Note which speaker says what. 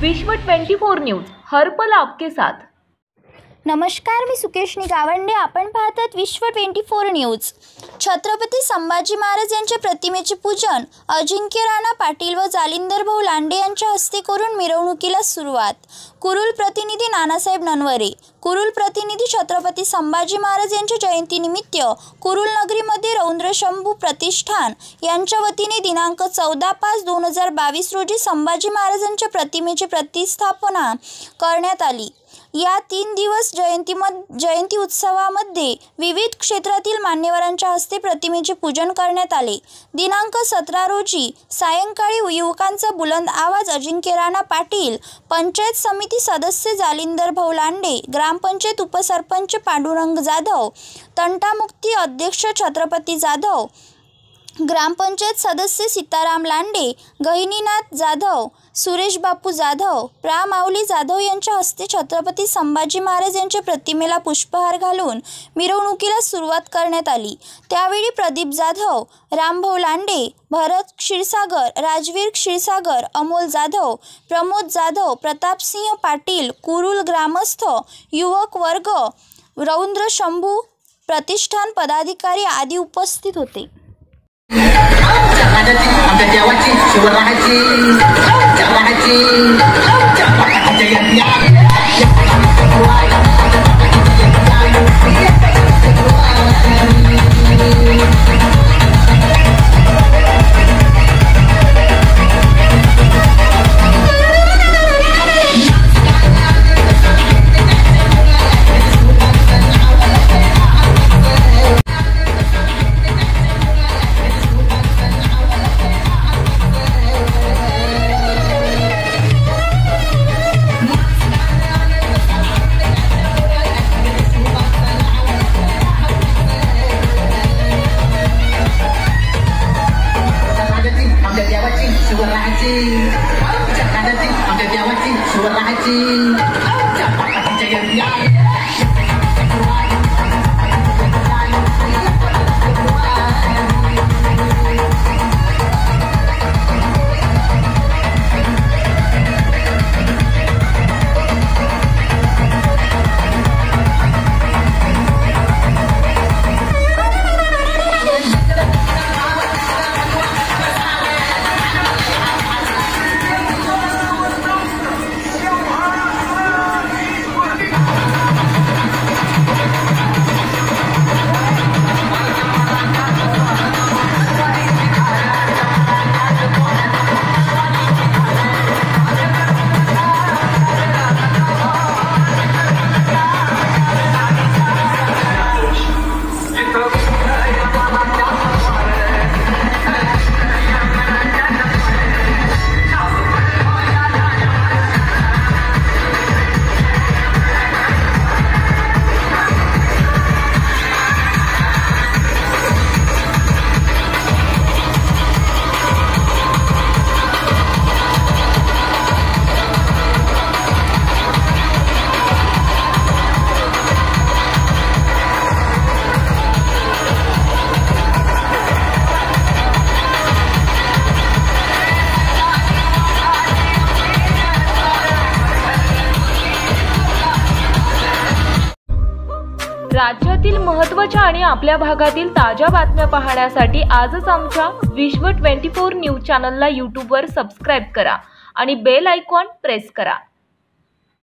Speaker 1: विश्व 24 न्यूज हर पल आपके साथ।
Speaker 2: नमस्कार, मी सुकेशनी गावंडे। आपण पाहतात विश्व 24 न्यूज। छत्रपती संभाजी महाराज यांच्या प्रतिमेचे पूजन अजिंक्य राणा पाटील व जालिंदर भाऊ लांडे यांच्या हस्ते करून मिरवणुकीला सुरुवात। कुरुल प्रतिनिधी नानासाहेब ननवरे। कुरुल प्रतिनिधी छत्रपती संभाजी महाराज यांच्या जयंतीनिमित्त कुरुल नगरीमध्ये रौद्र शंभू प्रतिष्ठान यांच्या वतीने दिनांक 14/5/2022 रोजी संभाजी महाराजांच्या प्रतिमेची प्रतिष्ठापना करण्यात आली। या 3 दिवस जयंती उत्सवामध्ये विविध क्षेत्रातील मान्यवरांच्या हस्ते प्रतिमेचे पूजन करण्यात आले। दिनांक 17 रोजी सायंकाळी युवकांचा बुलंद आवाज अजिंक्य राणा पाटील, पंचायत समिती सदस्य जालिंदर भाऊ लांडे, ग्रामपंचायत उपसरपंच पांडुरंग जाधव, तंटामुक्ती अध्यक्ष छत्रपती जाधव, ग्रामपंचायत सदस्य सीताराम लांडे, गहिनीनाथ जाधव, सुरेश बापू जाधव, प्रा माऊली जाधव यांच्या हस्ते छत्रपती संभाजी महाराज यांच्या प्रतिमेला पुष्पहार घालून मिरवणुकीला सुरुवात करण्यात आली। त्यावेळी प्रदीप जाधव, रामभाऊ लांडे, भरत क्षीरसागर, राजवीर क्षीरसागर, अमोल जाधव, प्रमोद जाधव, प्रतापसिंह पाटील, कुरुल ग्रामस्थ, युवक वर्ग, रौद्र शंभू प्रतिष्ठान पदाधिकारी आदी उपस्थित होते।
Speaker 1: राज्यातील महत्त्वाच्या आणि आपल्या भागातील ताज्या बातम्या पाहण्यासाठी आजच आमच्या विश्व 24 न्यूज चॅनलला YouTube वर सबस्क्राइब करा आणि बेल आयकॉन प्रेस करा।